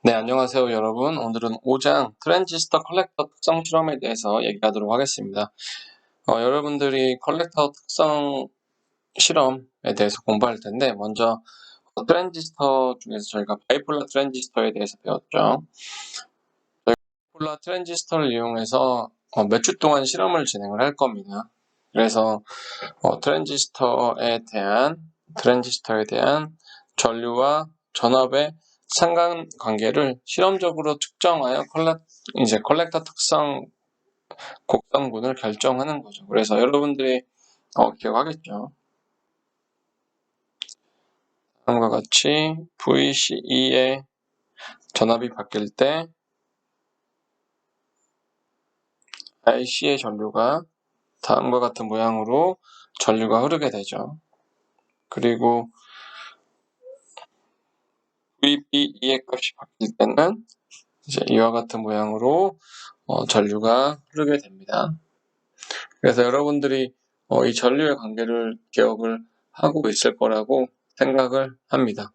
네, 안녕하세요, 여러분. 오늘은 5장 트랜지스터 컬렉터 특성 실험에 대해서 얘기하도록 하겠습니다. 여러분들이 컬렉터 특성 실험에 대해서 공부할 텐데, 먼저 트랜지스터 중에서 저희가 바이폴라 트랜지스터에 대해서 배웠죠. 바이폴라 트랜지스터를 이용해서 몇 주 동안 실험을 진행을 할 겁니다. 그래서 트랜지스터에 대한 전류와 전압의 상관관계를 실험적으로 측정하여 컬렉터 특성 곡선군을 결정하는 거죠. 그래서 여러분들이 기억하겠죠. 다음과 같이 VCE의 전압이 바뀔 때 IC의 전류가 다음과 같은 모양으로 전류가 흐르게 되죠. 그리고 VBE의 값이 바뀔 때는 이제 이와 같은 모양으로 전류가 흐르게 됩니다. 그래서 여러분들이 이 전류의 관계를 기억을 하고 있을 거라고 생각을 합니다.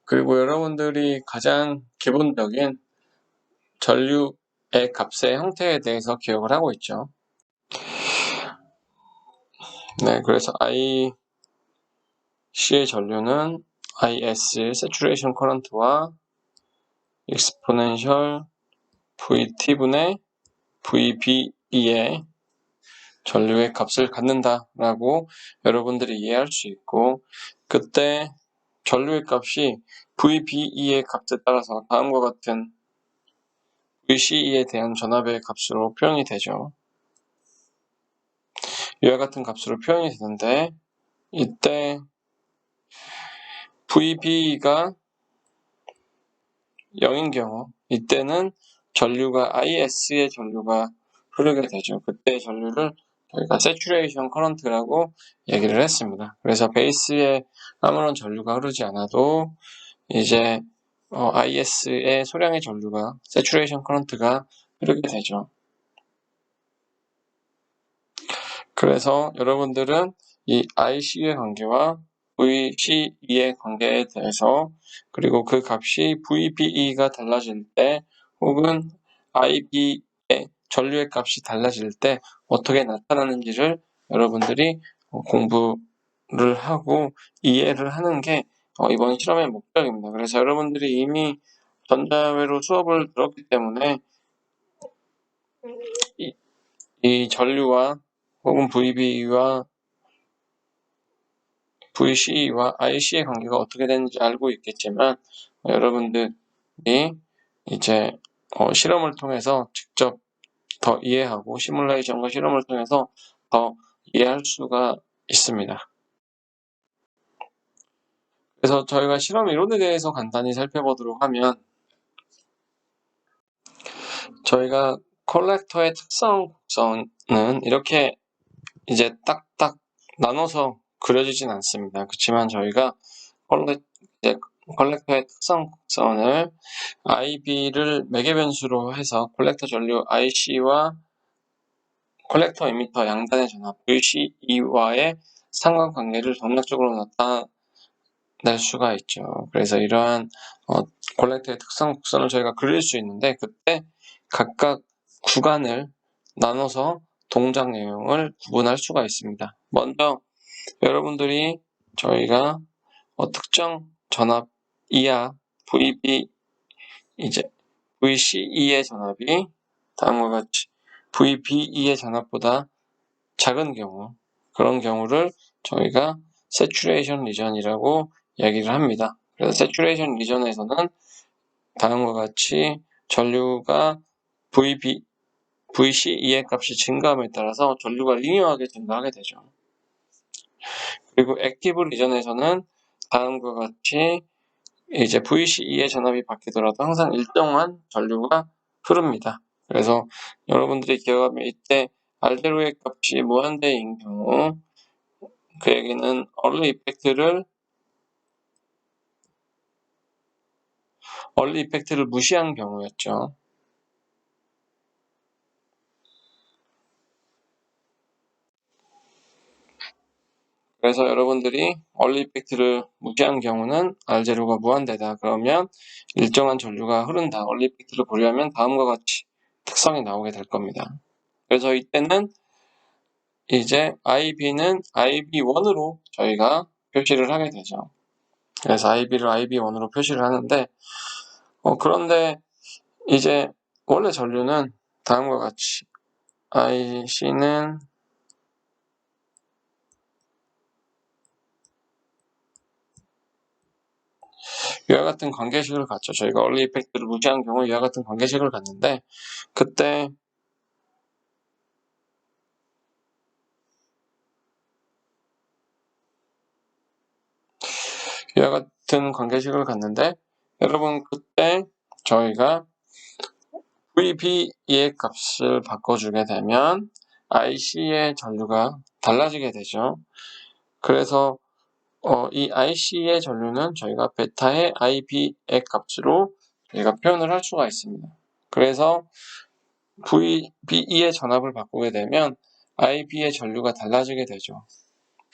그리고 여러분들이 가장 기본적인 전류의 값의 형태에 대해서 기억을 하고 있죠. 네, 그래서 IC의 전류는 IS, Saturation Current와 Exponential VT분의 VBE의 전류의 값을 갖는다라고 여러분들이 이해할 수 있고, 그때 전류의 값이 VBE의 값에 따라서 다음과 같은 VCE에 대한 전압의 값으로 표현이 되죠. 이와 같은 값으로 표현이 되는데, 이때 VBE가 0인 경우, 이때는 IS의 전류가 흐르게 되죠. 그때 전류를 저희가 Saturation Current라고 얘기를 했습니다. 그래서 베이스에 아무런 전류가 흐르지 않아도 이제 IS의 소량의 전류가 Saturation Current가 흐르게 되죠. 그래서 여러분들은 이 IC의 관계와 VCE의 관계에 대해서, 그리고 그 값이 VBE가 달라질 때 혹은 IB의 전류의 값이 달라질 때 어떻게 나타나는지를 여러분들이 공부를 하고 이해를 하는 게 이번 실험의 목적입니다. 그래서 여러분들이 이미 전자회로 수업을 들었기 때문에 이 전류와 혹은 VBE와 VCE와 IC의 관계가 어떻게 되는지 알고 있겠지만, 여러분들이 이제 실험을 통해서 직접 더 이해하고 시뮬레이션과 실험을 통해서 더 이해할 수가 있습니다. 그래서 저희가 실험 이론에 대해서 간단히 살펴보도록 하면, 저희가 컬렉터의 특성은 이렇게 이제 딱딱 나눠서 그려지진 않습니다. 그렇지만 저희가 컬렉터의 특성을 IB를 매개변수로 해서 컬렉터 전류 IC와 컬렉터 이미터 양단의 전압 VCE와의 상관관계를 정략적으로 나타낼 수가 있죠. 그래서 이러한 컬렉터의 특성 곡선을 저희가 그릴 수 있는데, 그때 각각 구간을 나눠서 동작 내용을 구분할 수가 있습니다. 먼저 여러분들이 저희가 특정 전압 이하 VCE의 전압이 다음과 같이 VBE의 전압보다 작은 경우, 그런 경우를 저희가 Saturation Region이라고 얘기를 합니다. 그래서 Saturation Region에서는 다음과 같이 전류가 VCE의 값이 증가함에 따라서 전류가 리니어하게 증가하게 되죠. 그리고 액티브 리전에서는 다음과 같이 이제 VCE의 전압이 바뀌더라도 항상 일정한 전류가 흐릅니다. 그래서 여러분들이 기억하면 이때 알데로의 값이 무한대인 경우, 그 얘기는 얼리 이펙트를 무시한 경우였죠. 그래서 여러분들이 얼리 이펙트를 무시한 경우는 R0가 무한대다. 그러면 일정한 전류가 흐른다. 얼리 이펙트를 고려하면 다음과 같이 특성이 나오게 될 겁니다. 그래서 이때는 이제 IB는 IB1으로 저희가 표시를 하게 되죠. 그래서 IB를 IB1으로 표시를 하는데 그런데 이제 원래 전류는 다음과 같이 IC는 이와 같은 관계식을 갖죠. 저희가 얼리 이펙트를 무시한 경우 이와 같은 관계식을 갖는데 그때 이와 같은 관계식을 갖는데 여러분 그때 저희가 VB의 값을 바꿔주게 되면 IC의 전류가 달라지게 되죠. 그래서 이 IC의 전류는 저희가 베타의 IB의 값으로 저희가 표현을 할 수가 있습니다. 그래서 VB의 전압을 바꾸게 되면 IB의 전류가 달라지게 되죠.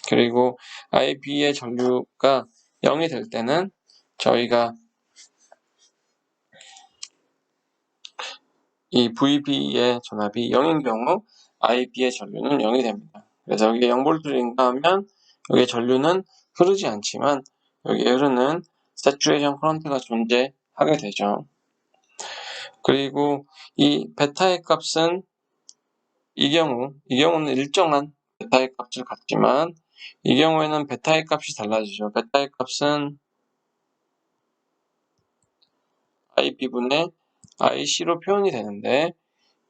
그리고 IB의 전류가 0이 될 때는 저희가 이 VB의 전압이 0인 경우 IB의 전류는 0이 됩니다. 그래서 여기에 0V를 인가하면 여기에 전류는 흐르지 않지만 여기에 흐르는 세츄레이션 커런트가 존재하게 되죠. 그리고 이 베타의 값은 이 경우는 일정한 베타의 값을 갖지만 이 경우에는 베타의 값이 달라지죠. 베타의 값은 IB분의 IC로 표현이 되는데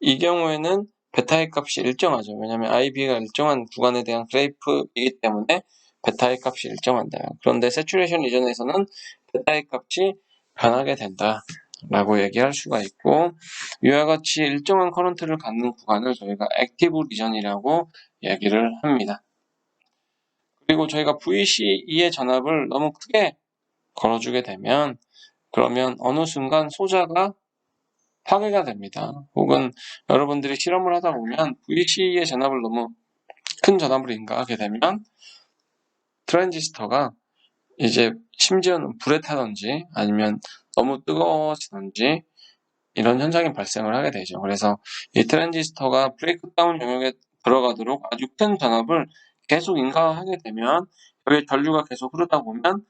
이 경우에는 베타의 값이 일정하죠. 왜냐하면 IB가 일정한 구간에 대한 그래프이기 때문에 베타의 값이 일정한다. 그런데 세츄레이션 리전에서는 베타의 값이 변하게 된다 라고 얘기할 수가 있고 이와 같이 일정한 커런트를 갖는 구간을 저희가 액티브 리전이라고 얘기를 합니다. 그리고 저희가 VCE의 전압을 너무 크게 걸어주게 되면 그러면 어느 순간 소자가 파괴가 됩니다. 혹은 여러분들이 실험을 하다 보면 VC의 전압을 너무 큰 전압으로 인가하게 되면 트랜지스터가 이제 심지어는 불에 타든지 아니면 너무 뜨거워지든지 이런 현상이 발생을 하게 되죠. 그래서 이 트랜지스터가 브레이크다운 영역에 들어가도록 아주 큰 전압을 계속 인가하게 되면 여기 전류가 계속 흐르다 보면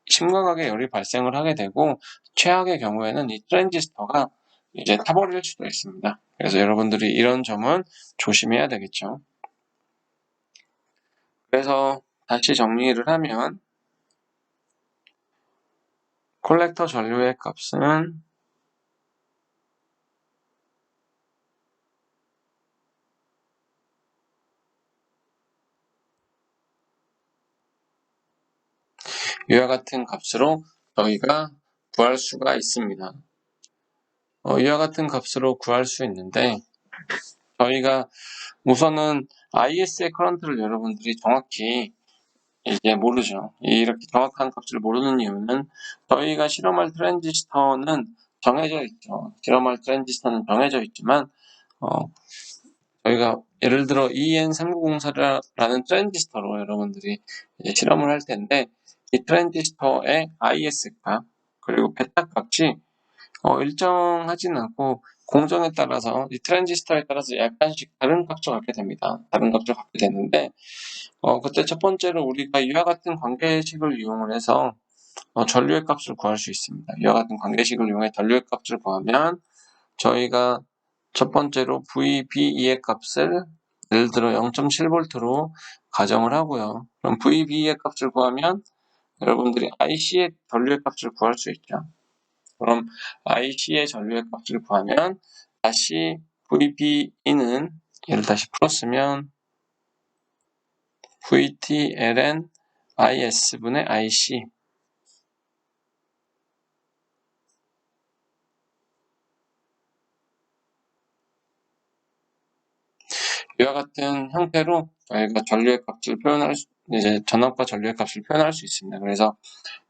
심각하게 열이 발생을 하게 되고 최악의 경우에는 이 트랜지스터가 이제 타버릴 수도 있습니다. 그래서 여러분들이 이런 점은 조심해야 되겠죠. 그래서 다시 정리를 하면 콜렉터 전류의 값은 이와 같은 값으로 저희가 구할 수가 있습니다. 이와 같은 값으로 구할 수 있는데 저희가 우선은 IS의 커런트를 여러분들이 정확히 이제 모르죠. 이렇게 정확한 값을 모르는 이유는 저희가 실험할 트랜지스터는 정해져 있죠. 실험할 트랜지스터는 정해져 있지만 저희가 예를 들어 EN3904라는 트랜지스터로 여러분들이 이제 실험을 할 텐데 이 트랜지스터의 IS 값 그리고 베타 값이 일정하지는 않고 공정에 따라서 이 트랜지스터에 따라서 약간씩 다른 값을 갖게 됩니다. 다른 값을 갖게 되는데 그때 첫 번째로 우리가 이와 같은 관계식을 이용을 해서 전류의 값을 구할 수 있습니다. 이와 같은 관계식을 이용해 전류의 값을 구하면 저희가 첫 번째로 VBE의 값을 예를 들어 0.7V로 가정을 하고요. 그럼 VBE의 값을 구하면 여러분들이 IC의 전류의 값을 구할 수 있죠. 그럼 IC의 전류의 값을 구하면 다시 VBE는 얘를 다시 풀었으면 VTln IS분의 IC 이와 같은 형태로 저희가 전류의 값을 이제 전압과 전류의 값을 표현할 수 있습니다. 그래서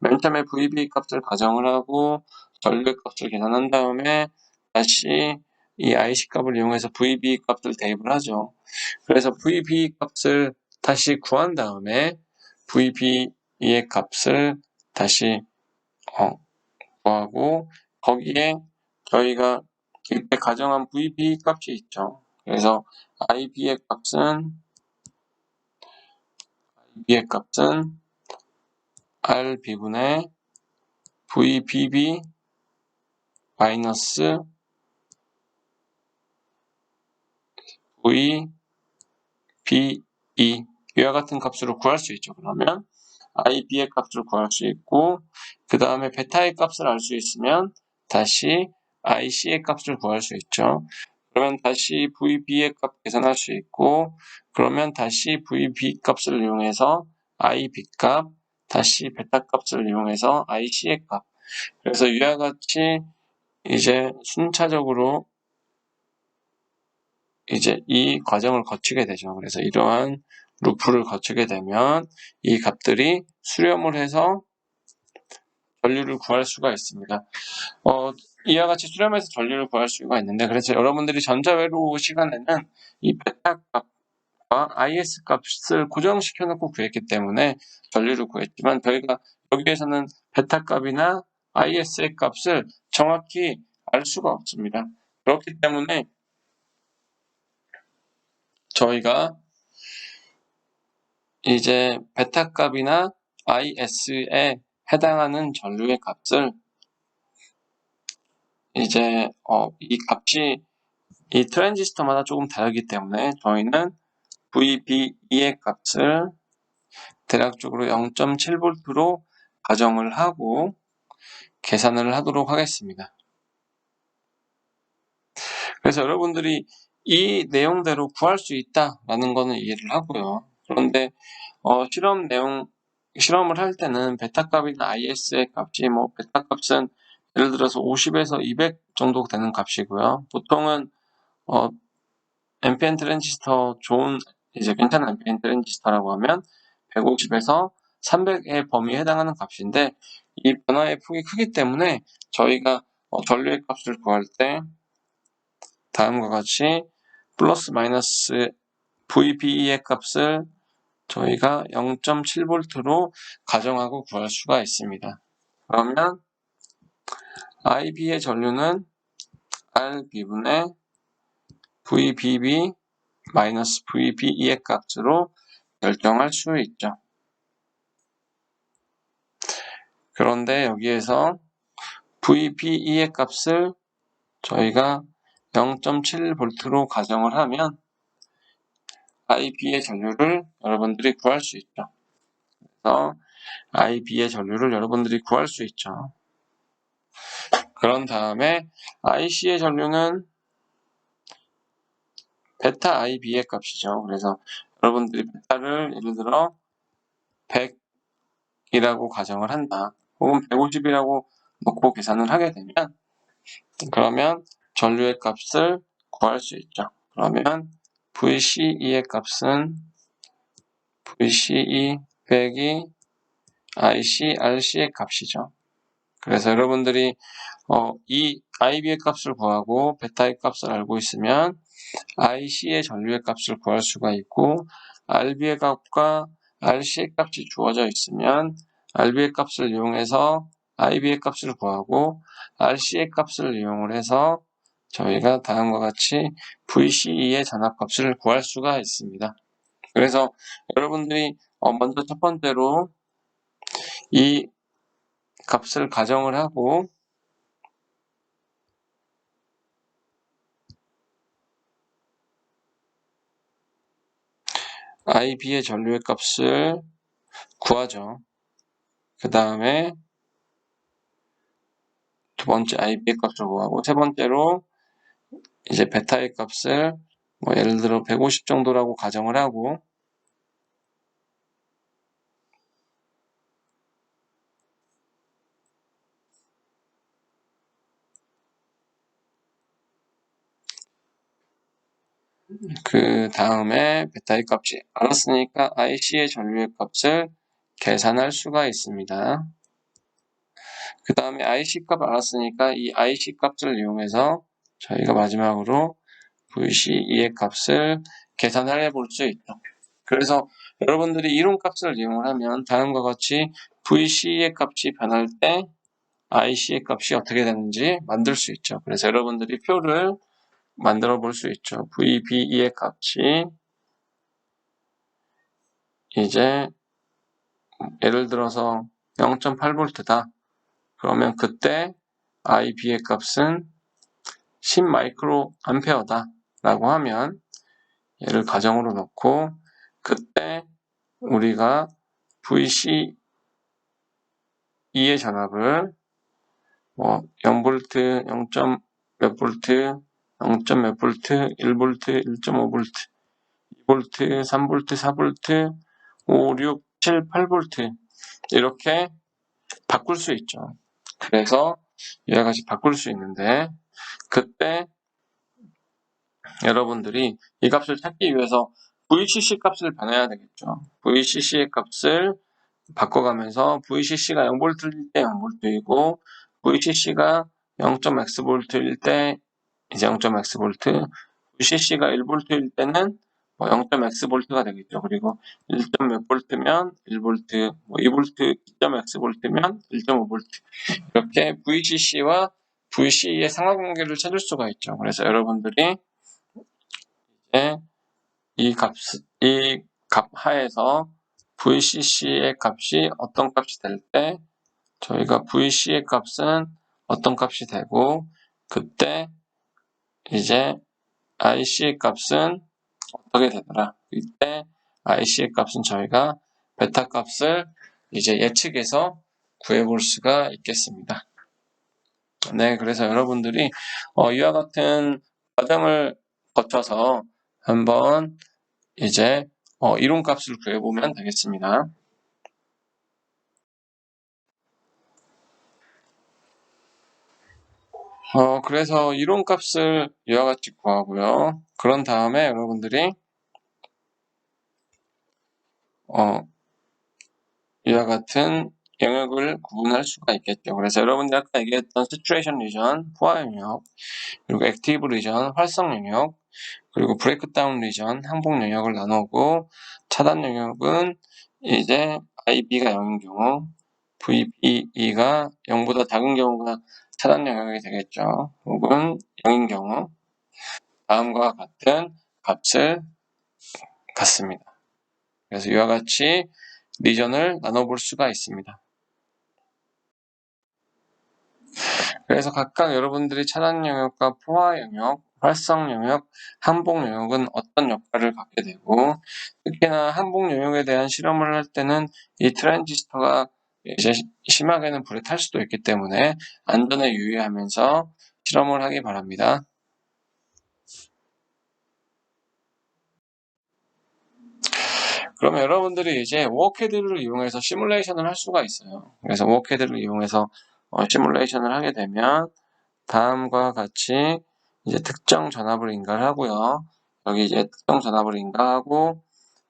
맨 처음에 VB 값을 가정을 하고 전류의 값을 계산한 다음에 다시 이 IC 값을 이용해서 VB 값을 대입을 하죠. 그래서 VB 값을 다시 구한 다음에 VB의 값을 다시 구하고 거기에 저희가 이때 가정한 VB 값이 있죠. 그래서 IB의 값은 RB분의 VBB 마이너스 VBE 이와 같은 값으로 구할 수 있죠. 그러면 IB의 값을 구할 수 있고 그 다음에 베타의 값을 알 수 있으면 다시 IC의 값을 구할 수 있죠. 그러면 다시 VB의 값 계산할 수 있고 그러면 다시 VB 값을 이용해서 IB 값 다시 베타 값을 이용해서 IC의 값 그래서 위와 같이 이제 순차적으로 이제 이 과정을 거치게 되죠. 그래서 이러한 루프를 거치게 되면 이 값들이 수렴을 해서 전류를 구할 수가 있습니다. 이와 같이 수렴해서 전류를 구할 수가 있는데 그래서 여러분들이 전자회로 시간에는 이 베타 값과 IS 값을 고정시켜 놓고 구했기 때문에 전류를 구했지만 저희가 여기에서는 베타 값이나 IS의 값을 정확히 알 수가 없습니다. 그렇기 때문에 저희가 이제 베타 값이나 IS에 해당하는 전류의 값을 이제 이 값이 이 트랜지스터마다 조금 다르기 때문에 저희는 VBE의 값을 대략적으로 0.7V로 가정을 하고 계산을 하도록 하겠습니다. 그래서 여러분들이 이 내용대로 구할 수 있다라는 거는 이해를 하고요. 그런데 실험을 할 때는 베타 값이나 IS의 값이 베타 값은 예를 들어서 50에서 200 정도 되는 값이고요. 보통은 NPN 트랜지스터 좋은 이제 괜찮은 NPN 트랜지스터라고 하면 150에서 300의 범위에 해당하는 값인데 이 변화의 폭이 크기 때문에 저희가 전류의 값을 구할 때 다음과 같이 플러스 마이너스 VBE의 값을 저희가 0.7V로 가정하고 구할 수가 있습니다. 그러면 IB의 전류는 RB분의 VBB 마이너스 VBE의 값으로 결정할 수 있죠. 그런데 여기에서 VBE의 값을 저희가 0.7V로 가정을 하면 IB의 전류를 여러분들이 구할 수 있죠. 그래서 IB의 전류를 여러분들이 구할 수 있죠. 그런 다음에 IC의 전류는 베타 IB의 값이죠. 그래서 여러분들이 베타를 예를 들어 100이라고 가정을 한다. 혹은 150이라고 놓고 계산을 하게 되면 그러면 전류의 값을 구할 수 있죠. 그러면 VCE의 값은 VCE 빼기 IC, RC의 값이죠. 그래서 여러분들이 이 IB의 값을 구하고 베타의 값을 알고 있으면 IC의 전류의 값을 구할 수가 있고 RB의 값과 RC의 값이 주어져 있으면 RB의 값을 이용해서 IB의 값을 구하고 RC의 값을 이용을 해서 저희가 다음과 같이 VCE의 전압값을 구할 수가 있습니다. 그래서 여러분들이 먼저 첫 번째로 이 값을 가정을 하고 IB의 전류의 값을 구하죠. 그 다음에 두 번째 IB의 값을 구하고 세 번째로 이제 베타의 값을 예를 들어 150 정도라고 가정을 하고 그 다음에 베타의 값이 알았으니까 IC의 전류의 값을 계산할 수가 있습니다. 그 다음에 IC 값 알았으니까 이 IC 값을 이용해서 저희가 마지막으로 VCE의 값을 계산을 해볼 수 있죠. 그래서 여러분들이 이론값을 이용을 하면 다음과 같이 VC의 값이 변할 때 IC의 값이 어떻게 되는지 만들 수 있죠. 그래서 여러분들이 표를 만들어 볼 수 있죠. VBE의 값이 이제 예를 들어서 0.8V다. 그러면 그때 IB의 값은 10 마이크로 암페어다 라고 하면 얘를 가정으로 놓고 그때 우리가 VCE의 전압을 0V, 0. 몇 볼트, 0. 몇 볼트, 1V, 1.5V, 2V, 3V, 4V, 5, 6, 7, 8V 이렇게 바꿀 수 있죠. 그래서 이와 같이 바꿀 수 있는데 그때 여러분들이 이 값을 찾기 위해서 VCC 값을 변해야 되겠죠. VCC의 값을 바꿔가면서 VCC가 0V일 때 0V이고 VCC가 0.xV일 때 이제 0.xV, VCC가 1V일 때는 0.xV가 되겠죠. 그리고 1. 몇 V면 1V, 2V, 2.xV면 1.5V 이렇게 VCC와 VCE의 상하관계를 찾을 수가 있죠. 그래서 여러분들이 이 값 하에서 VCC의 값이 어떤 값이 될 때 저희가 VC의 값은 어떤 값이 되고 그때 이제 IC의 값은 어떻게 되더라. 이때 IC의 값은 저희가 베타 값을 이제 예측해서 구해볼 수가 있겠습니다. 네, 그래서 여러분들이 이와 같은 과정을 거쳐서 한번 이제 이론값을 구해보면 되겠습니다. 그래서 이론값을 이와 같이 구하고요. 그런 다음에 여러분들이 이와 같은 영역을 구분할 수가 있겠죠. 그래서 여러분들이 아까 얘기했던 시츄에이션 리전, 포화 영역, 그리고 액티브 리전, 활성 영역, 그리고 브레이크다운 리전, 항복 영역을 나누고 차단 영역은 이제 IB가 0인 경우, VBE가 0보다 작은 경우가 차단 영역이 되겠죠. 혹은 0인 경우 다음과 같은 값을 갖습니다. 그래서 이와 같이 리전을 나눠볼 수가 있습니다. 그래서 각각 여러분들이 차단 영역과 포화 영역, 활성 영역, 항복 영역은 어떤 역할을 갖게 되고 특히나 항복 영역에 대한 실험을 할 때는 이 트랜지스터가 이제 심하게는 불에 탈 수도 있기 때문에 안전에 유의하면서 실험을 하기 바랍니다. 그러면 여러분들이 이제 워크헤드를 이용해서 시뮬레이션을 할 수가 있어요. 그래서 워크헤드를 이용해서 시뮬레이션을 하게 되면 다음과 같이 이제 특정 전압을 인가하고요. 여기 이제 특정 전압을 인가하고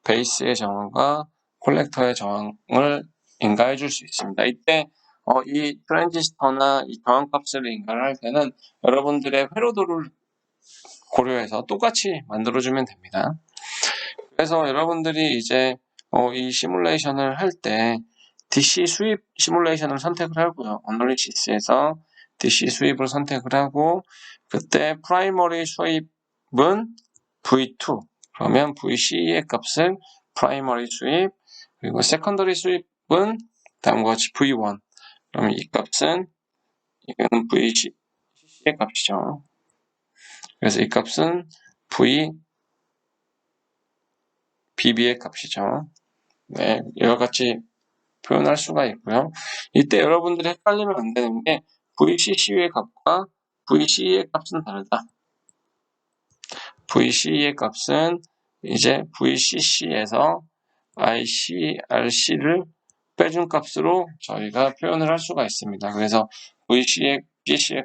베이스의 저항과 콜렉터의 저항을 인가해 줄 수 있습니다. 이때 이 트랜지스터나 이 저항값을 인가를 할 때는 여러분들의 회로도를 고려해서 똑같이 만들어주면 됩니다. 그래서 여러분들이 이제 이 시뮬레이션을 할 때 DC 수입 시뮬레이션을 선택을 하고요. 어널리시스에서 DC 수입을 선택을 하고 그때 프라이머리 수입은 V2 그러면 VC의 값은 프라이머리 수입 그리고 세컨더리 수입은 다음과 같이 V1 그러면 이 값은 이건 VC의 값이죠. 그래서 이 값은 BB의 값이죠. 네, 이와 같이 표현할 수가 있고요. 이때 여러분들이 헷갈리면 안 되는 게 VCC의 값과 VC의 값은 다르다. VC의 값은 이제 VCC에서 IC, RC를 빼준 값으로 저희가 표현을 할 수가 있습니다. 그래서 VC의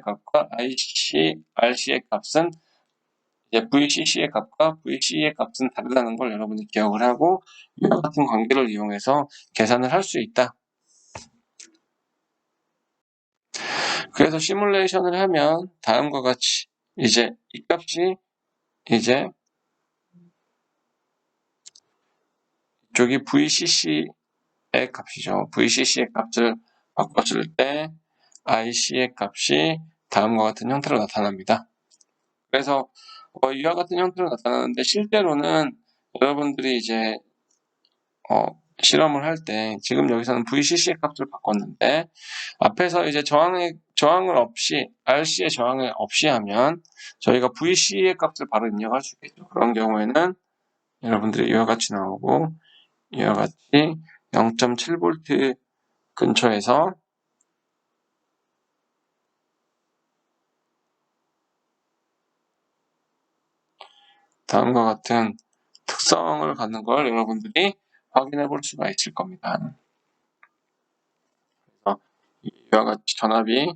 값과 IC, RC의 값은 이제 VCC의 값과 VC의 값은 다르다는 걸 여러분이 기억을 하고 이와 같은 관계를 이용해서 계산을 할 수 있다. 그래서 시뮬레이션을 하면 다음과 같이 이제 이 값이 이제 이쪽이 VCC의 값이죠. VCC의 값을 바꿔줄 때 IC의 값이 다음과 같은 형태로 나타납니다. 그래서 이와 같은 형태로 나타나는데 실제로는 여러분들이 이제 실험을 할 때 지금 여기서는 VCC의 값을 바꿨는데 앞에서 이제 저항을 없이 RC의 저항을 없이 하면 저희가 VC의 값을 바로 입력할 수 있겠죠. 그런 경우에는 여러분들이 이와 같이 나오고 이와 같이 0.7V 근처에서 다음과 같은 특성을 갖는 걸 여러분들이 확인해 볼 수가 있을 겁니다. 그래서 이와 같이 전압이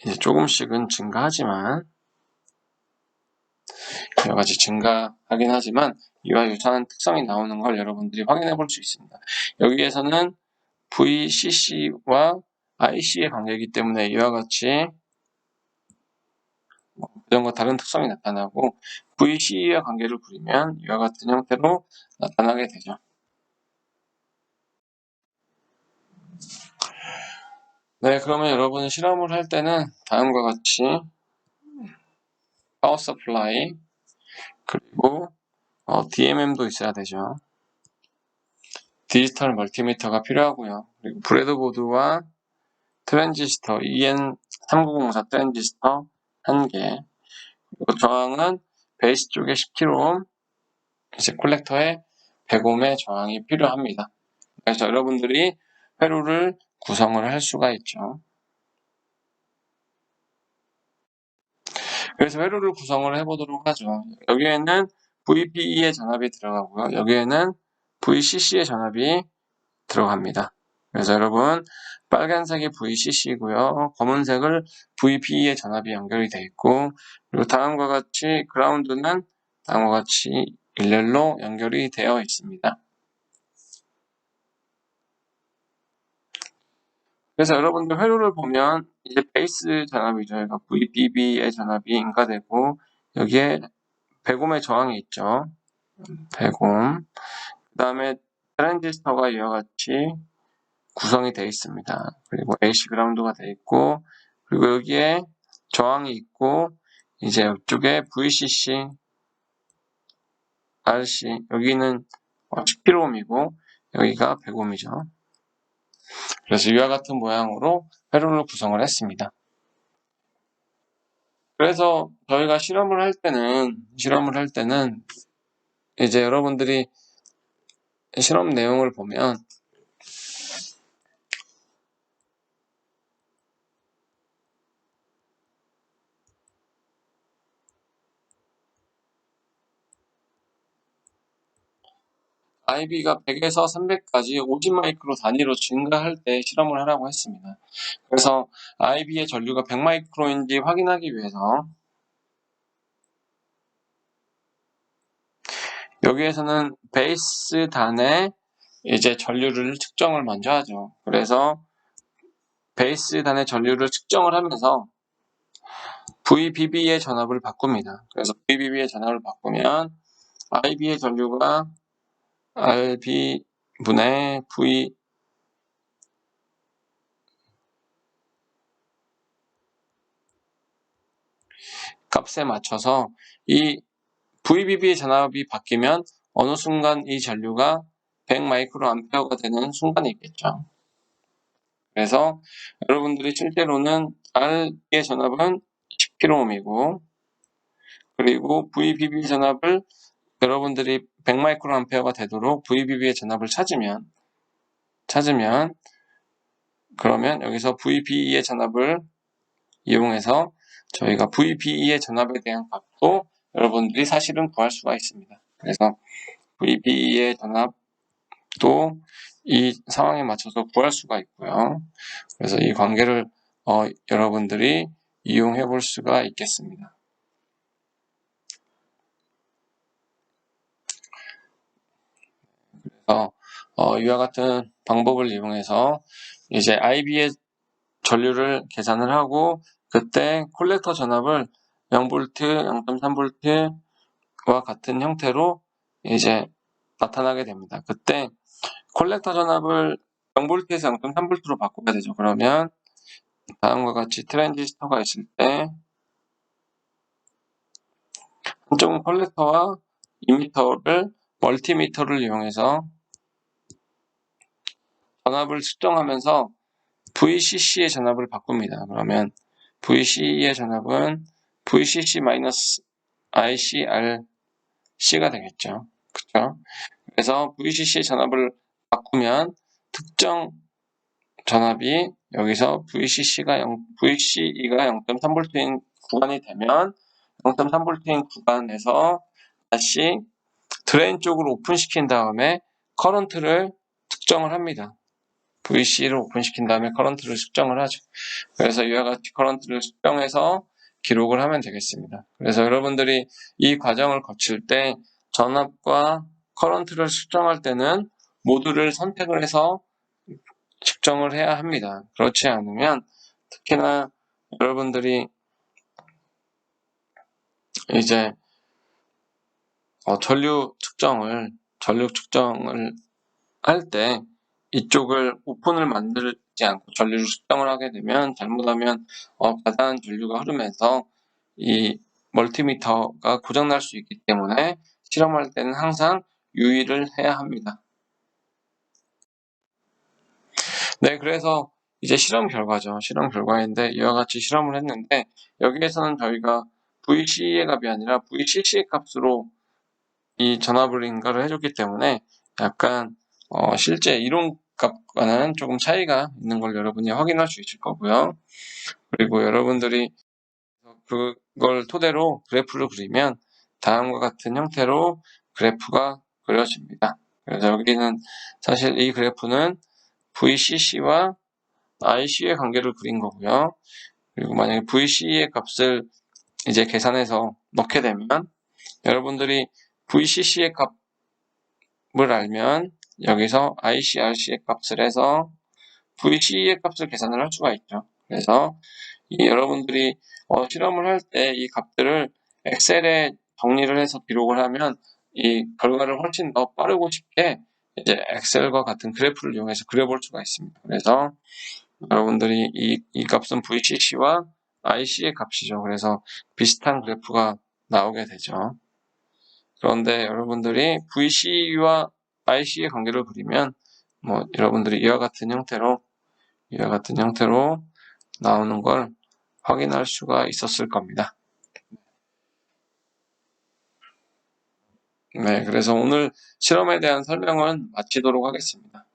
이제 조금씩은 증가하지만 여러 가지 증가하긴 하지만 이와 유사한 특성이 나오는 걸 여러분들이 확인해 볼 수 있습니다. 여기에서는 VCC와 IC의 관계이기 때문에 이와 같이 그전과 다른 특성이 나타나고 VC와 관계를 부리면 이와 같은 형태로 나타나게 되죠. 네, 그러면 여러분이 실험을 할 때는 다음과 같이 파워 서플라이 그리고 DMM도 있어야 되죠. 디지털 멀티미터가 필요하고요. 그리고 브레드보드와 트랜지스터 EN3904 트랜지스터 1개 그리고 저항은 베이스 쪽에 10kΩ 이제 콜렉터에 100Ohm의 저항이 필요합니다. 그래서 여러분들이 회로를 구성을 할 수가 있죠. 그래서 회로를 구성을 해보도록 하죠. 여기에는 VBE의 전압이 들어가고요. 여기에는 VCC의 전압이 들어갑니다. 그래서 여러분 빨간색이 VCC고요. 검은색을 VBE의 전압이 연결이 되어 있고 그리고 다음과 같이 그라운드는 다음과 같이 일렬로 연결이 되어 있습니다. 그래서 여러분들 회로를 보면 이제 베이스 전압이죠. 그러니까 VBB의 전압이 인가되고 여기에 100ohm의 저항이 있죠. 100ohm. 그 다음에 트랜지스터가 이와 같이 구성이 되어 있습니다. 그리고 AC 그라운드가 되어 있고 그리고 여기에 저항이 있고 이제 이쪽에 VCC, RC 여기는 10kΩ이고 여기가 100ohm이죠. 그래서 이와 같은 모양으로 회로를 구성을 했습니다. 그래서 저희가 실험을 할 때는 이제 여러분들이 실험 내용을 보면 IB가 100에서 300까지 50마이크로 단위로 증가할 때 실험을 하라고 했습니다. 그래서 IB의 전류가 100마이크로인지 확인하기 위해서 여기에서는 베이스 단의 이제 전류를 측정을 먼저 하죠. 그래서 베이스 단의 전류를 측정을 하면서 VBB의 전압을 바꿉니다. 그래서 VBB의 전압을 바꾸면 IB의 전류가 RB분의 V 값에 맞춰서 이 VBB의 전압이 바뀌면 어느 순간 이 전류가 100마이크로암페어가 되는 순간이 있겠죠. 그래서 여러분들이 실제로는 R의 전압은 10kΩ이고 그리고 VBB 전압을 여러분들이 100마이크로암페어가 되도록 VBB의 전압을 찾으면 그러면 여기서 VBE의 전압을 이용해서 저희가 VBE의 전압에 대한 값도 여러분들이 사실은 구할 수가 있습니다. 그래서 VBE의 전압도 이 상황에 맞춰서 구할 수가 있고요. 그래서 이 관계를 여러분들이 이용해 볼 수가 있겠습니다. 그래서 이와 같은 방법을 이용해서 이제 IB의 전류를 계산을 하고 그때 콜렉터 전압을 0V, 0.3V와 같은 형태로 이제 나타나게 됩니다. 그때 콜렉터 전압을 0V에서 0.3V로 바꿔야 되죠. 그러면 다음과 같이 트랜지스터가 있을 때 한쪽은 콜렉터와 이미터를 멀티미터를 이용해서 전압을 측정하면서 VCC의 전압을 바꿉니다. 그러면 VC의 전압은 VCC-ICRC가 되겠죠. 그렇죠? 그래서 VCC의 전압을 바꾸면 특정 전압이 여기서 VCE가 0.3V인 구간이 되면 0.3V인 구간에서 다시 드레인 쪽으로 오픈시킨 다음에 커런트를 측정을 합니다. VC를 오픈시킨 다음에 커런트를 측정을 하죠. 그래서 이와 같이 커런트를 측정해서 기록을 하면 되겠습니다. 그래서 여러분들이 이 과정을 거칠 때 전압과 커런트를 측정할 때는 모두를 선택을 해서 측정을 해야 합니다. 그렇지 않으면 특히나 여러분들이 이제 전류 측정을 할 때 이쪽을 오픈을 만들지 않고 전류를 측정을 하게 되면 잘못하면 과다한 전류가 흐르면서 이 멀티미터가 고장날 수 있기 때문에 실험할 때는 항상 유의를 해야 합니다. 네, 그래서 이제 실험 결과죠. 실험 결과인데 이와 같이 실험을 했는데 여기에서는 저희가 VC의 값이 아니라 VCC의 값으로 이 전압을 인가를 해줬기 때문에 약간 실제 이론 값과는 조금 차이가 있는 걸 여러분이 확인할 수 있을 거고요. 그리고 여러분들이 그걸 토대로 그래프를 그리면 다음과 같은 형태로 그래프가 그려집니다. 그래서 여기는 사실 이 그래프는 VCC와 IC의 관계를 그린 거고요. 그리고 만약에 VC의 값을 이제 계산해서 넣게 되면 여러분들이 VCC의 값을 알면 여기서 ICRC의 값을 해서 VC의 값을 계산을 할 수가 있죠. 그래서 여러분들이 실험을 할 때 이 값들을 엑셀에 정리를 해서 기록을 하면 이 결과를 훨씬 더 빠르고 쉽게 이제 엑셀과 같은 그래프를 이용해서 그려볼 수가 있습니다. 그래서 여러분들이 이 값은 VCC와 IC의 값이죠. 그래서 비슷한 그래프가 나오게 되죠. 그런데 여러분들이 VC와 IC의 관계를 그리면 여러분들이 이와 같은 형태로 나오는 걸 확인할 수가 있었을 겁니다. 네, 그래서 오늘 실험에 대한 설명은 마치도록 하겠습니다.